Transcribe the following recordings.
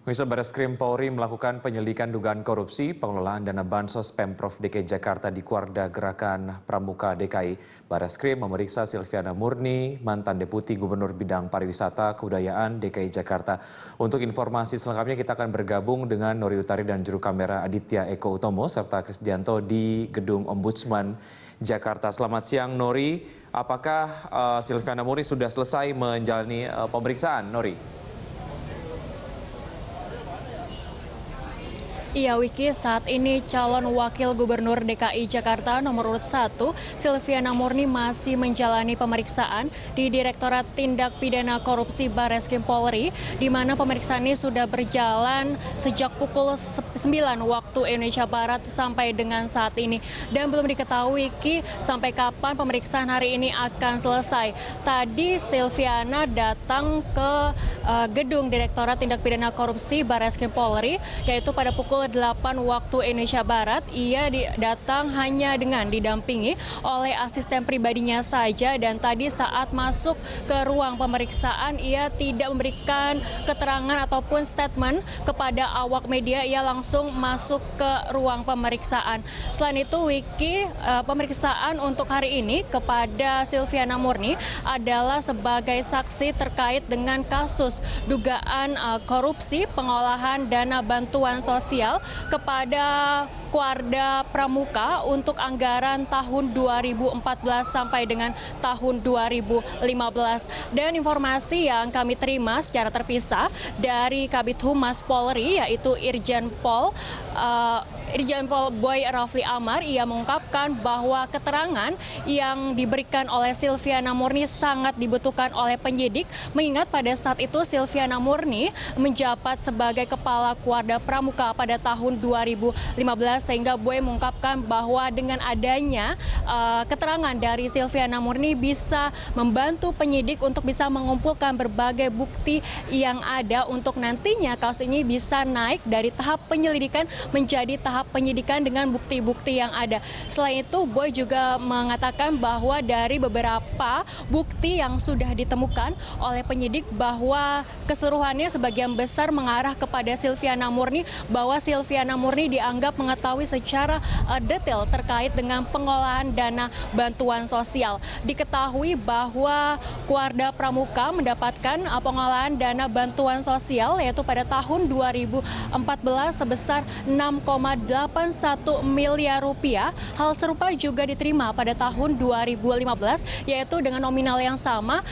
Komisi Bareskrim Polri melakukan penyelidikan dugaan korupsi pengelolaan dana bansos Pemprov DKI Jakarta di Kuarda Gerakan Pramuka DKI. Bareskrim memeriksa Silviana Murni, mantan Deputi Gubernur Bidang Pariwisata Kebudayaan DKI Jakarta. Untuk informasi selengkapnya kita akan bergabung dengan Nori Utari dan juru kamera Aditya Eko Utomo serta Krisdianto di Gedung Ombudsman Jakarta. Selamat siang Nori, apakah Silviana Murni sudah selesai menjalani pemeriksaan Nori? Iya Wiki, saat ini calon wakil gubernur DKI Jakarta nomor urut 1, Silviana Murni masih menjalani pemeriksaan di Direktorat Tindak Pidana Korupsi Bareskrim Polri, di mana pemeriksaan ini sudah berjalan sejak pukul 9 waktu Indonesia Barat sampai dengan saat ini. Dan belum diketahui Wiki sampai kapan pemeriksaan hari ini akan selesai. Tadi Silviana datang ke gedung Direktorat Tindak Pidana Korupsi Bareskrim Polri, yaitu pada pukul 8 waktu Indonesia Barat. Ia datang hanya dengan didampingi oleh asisten pribadinya saja, dan tadi saat masuk ke ruang pemeriksaan ia tidak memberikan keterangan ataupun statement kepada awak media. Ia langsung masuk ke ruang pemeriksaan. Selain itu Wiki, pemeriksaan untuk hari ini kepada Silviana Murni adalah sebagai saksi terkait dengan kasus dugaan korupsi pengolahan dana bantuan sosial kepada Kuarda Pramuka untuk anggaran tahun 2014 sampai dengan tahun 2015. Dan informasi yang kami terima secara terpisah dari Kabid Humas Polri, yaitu Irjen Pol Boy Rafli Amar, ia mengungkapkan bahwa keterangan yang diberikan oleh Silviana Murni sangat dibutuhkan oleh penyidik, mengingat pada saat itu Silviana Murni menjabat sebagai Kepala Kuarda Pramuka pada tahun 2015, sehingga Boy mengungkapkan bahwa dengan adanya keterangan dari Silviana Murni bisa membantu penyidik untuk bisa mengumpulkan berbagai bukti yang ada untuk nantinya kasus ini bisa naik dari tahap penyelidikan menjadi tahap penyidikan dengan bukti-bukti yang ada. Selain itu, Boy juga mengatakan bahwa dari beberapa bukti yang sudah ditemukan oleh penyidik bahwa keseluruhannya sebagian besar mengarah kepada Silviana Murni, bahwa Silviana Murni dianggap mengetahui secara detail terkait dengan pengolahan dana bantuan sosial. Diketahui bahwa Kuarda Pramuka mendapatkan pengolahan dana bantuan sosial yaitu pada tahun 2014 sebesar 6,81 miliar rupiah. Hal serupa juga diterima pada tahun 2015 yaitu dengan nominal yang sama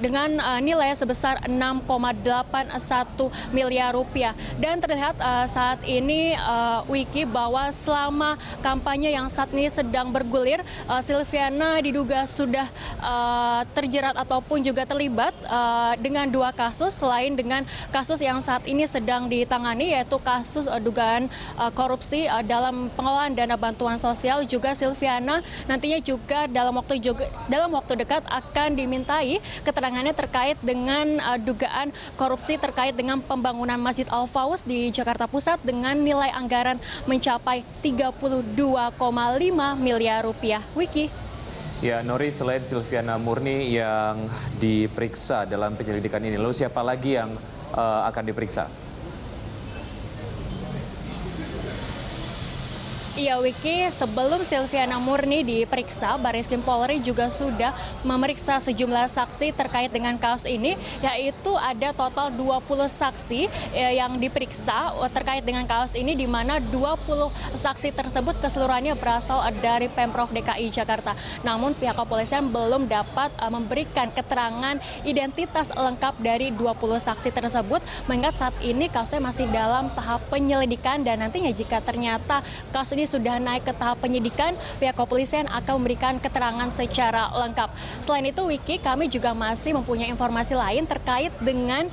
dengan nilai sebesar 6,81 miliar rupiah. Dan terlihat saat ini Wiki bahwa selama kampanye yang saat ini sedang bergulir, Silviana diduga sudah terjerat ataupun juga terlibat dengan dua kasus selain dengan kasus yang saat ini sedang ditangani, yaitu kasus dugaan korupsi dalam pengelolaan dana bantuan sosial. Juga Silviana nantinya juga dalam waktu dekat akan dimintai keterangannya terkait dengan dugaan korupsi terkait dengan pembangunan Masjid Al-Faus di Jakarta Pusat dengan nilai anggaran mencapai 32,5 miliar rupiah. Wiki. Ya, Nori, selain Silviana Murni yang diperiksa dalam penyelidikan ini, lalu siapa lagi yang akan diperiksa? Iya Wiki, sebelum Silviana Murni diperiksa, Bareskrim Polri juga sudah memeriksa sejumlah saksi terkait dengan kasus ini, yaitu ada total 20 saksi yang diperiksa terkait dengan kasus ini, di mana 20 saksi tersebut keseluruhannya berasal dari Pemprov DKI Jakarta. Namun pihak kepolisian belum dapat memberikan keterangan identitas lengkap dari 20 saksi tersebut, mengingat saat ini kasusnya masih dalam tahap penyelidikan, dan nantinya jika ternyata kasus ini sudah naik ke tahap penyidikan, pihak kepolisian akan memberikan keterangan secara lengkap. Selain itu, Wiki, kami juga masih mempunyai informasi lain terkait dengan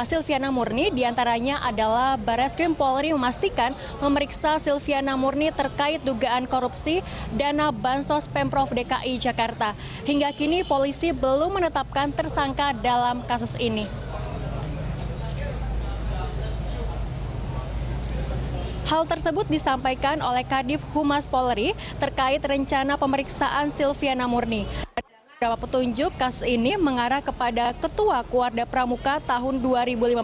Silviana Murni. Di antaranya adalah Bareskrim Polri memastikan memeriksa Silviana Murni terkait dugaan korupsi dana bansos Pemprov DKI Jakarta. Hingga kini polisi belum menetapkan tersangka dalam kasus ini. Hal tersebut disampaikan oleh Kadif Humas Polri terkait rencana pemeriksaan Silviana Murni. Beberapa petunjuk kasus ini mengarah kepada Ketua Kuarda Pramuka tahun 2015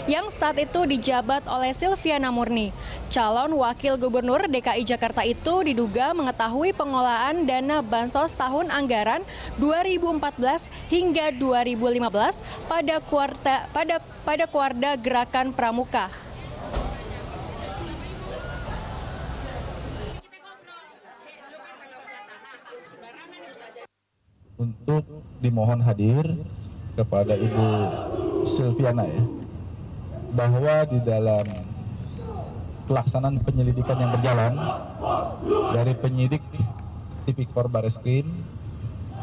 yang saat itu dijabat oleh Silviana Murni. Calon Wakil Gubernur DKI Jakarta itu diduga mengetahui pengolahan dana bansos tahun anggaran 2014 hingga 2015 pada Kuarda Gerakan Pramuka. Untuk dimohon hadir kepada Ibu Silviana ya, bahwa di dalam pelaksanaan penyelidikan yang berjalan dari penyidik Tipikor Bareskrim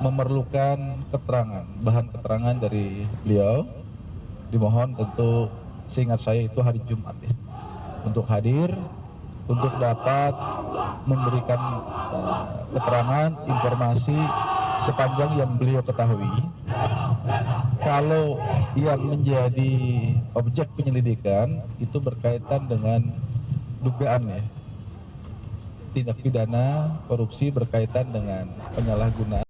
memerlukan keterangan, bahan keterangan dari beliau, dimohon tentu seingat saya itu hari Jumat ya, untuk hadir untuk dapat memberikan keterangan, informasi sepanjang yang beliau ketahui. Kalau yang menjadi objek penyelidikan itu berkaitan dengan dugaan ya, tindak pidana korupsi berkaitan dengan penyalahgunaan